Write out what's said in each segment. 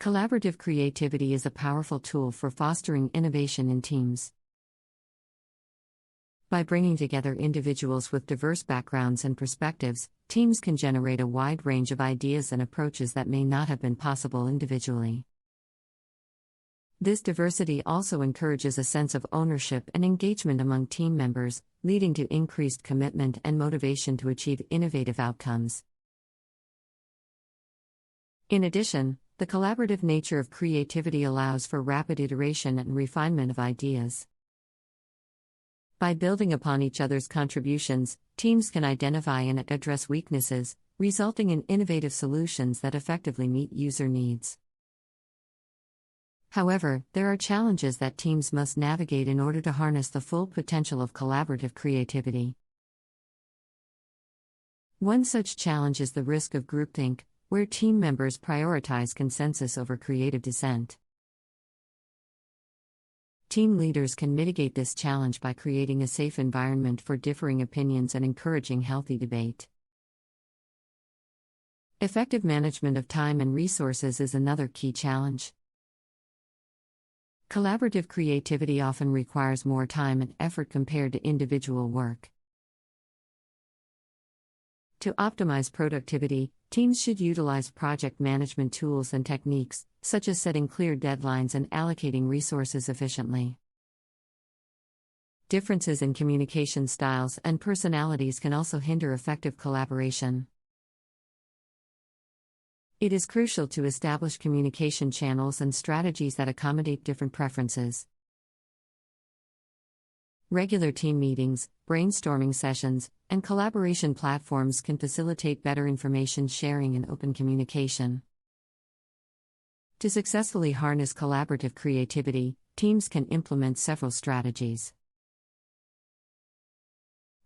Collaborative creativity is a powerful tool for fostering innovation in teams. By bringing together individuals with diverse backgrounds and perspectives, teams can generate a wide range of ideas and approaches that may not have been possible individually. This diversity also encourages a sense of ownership and engagement among team members, leading to increased commitment and motivation to achieve innovative outcomes. In addition, the collaborative nature of creativity allows for rapid iteration and refinement of ideas. By building upon each other's contributions, teams can identify and address weaknesses, resulting in innovative solutions that effectively meet user needs. However, there are challenges that teams must navigate in order to harness the full potential of collaborative creativity. One such challenge is the risk of groupthink, where team members prioritize consensus over creative dissent. Team leaders can mitigate this challenge by creating a safe environment for differing opinions and encouraging healthy debate. Effective management of time and resources is another key challenge. Collaborative creativity often requires more time and effort compared to individual work. To optimize productivity, teams should utilize project management tools and techniques, such as setting clear deadlines and allocating resources efficiently. Differences in communication styles and personalities can also hinder effective collaboration. It is crucial to establish communication channels and strategies that accommodate different preferences. Regular team meetings, brainstorming sessions, and collaboration platforms can facilitate better information sharing and open communication. To successfully harness collaborative creativity, teams can implement several strategies.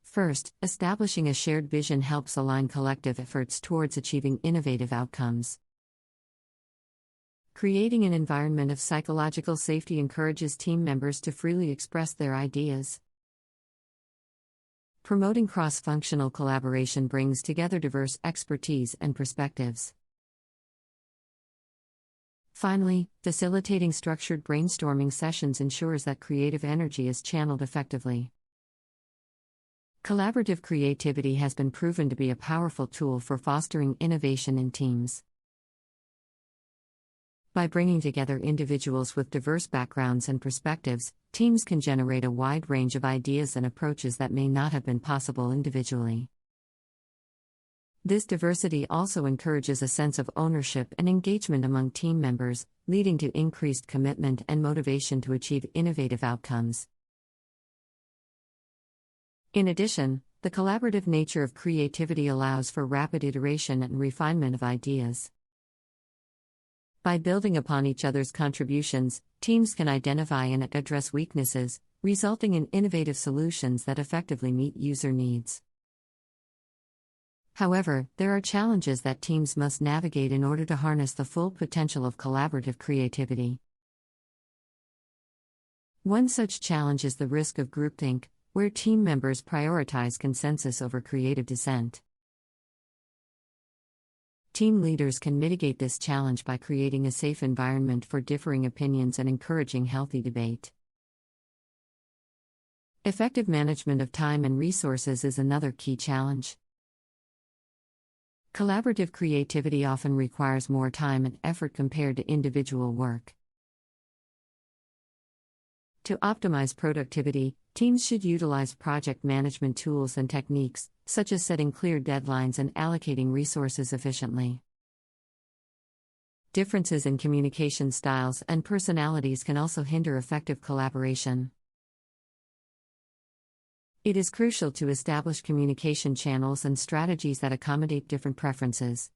First, establishing a shared vision helps align collective efforts towards achieving innovative outcomes. Creating an environment of psychological safety encourages team members to freely express their ideas. Promoting cross-functional collaboration brings together diverse expertise and perspectives. Finally, facilitating structured brainstorming sessions ensures that creative energy is channeled effectively. Collaborative creativity has been proven to be a powerful tool for fostering innovation in teams. By bringing together individuals with diverse backgrounds and perspectives, teams can generate a wide range of ideas and approaches that may not have been possible individually. This diversity also encourages a sense of ownership and engagement among team members, leading to increased commitment and motivation to achieve innovative outcomes. In addition, the collaborative nature of creativity allows for rapid iteration and refinement of ideas. By building upon each other's contributions, teams can identify and address weaknesses, resulting in innovative solutions that effectively meet user needs. However, there are challenges that teams must navigate in order to harness the full potential of collaborative creativity. One such challenge is the risk of groupthink, where team members prioritize consensus over creative dissent. Team leaders can mitigate this challenge by creating a safe environment for differing opinions and encouraging healthy debate. Effective management of time and resources is another key challenge. Collaborative creativity often requires more time and effort compared to individual work. To optimize productivity, teams should utilize project management tools and techniques, such as setting clear deadlines and allocating resources efficiently. Differences in communication styles and personalities can also hinder effective collaboration. It is crucial to establish communication channels and strategies that accommodate different preferences.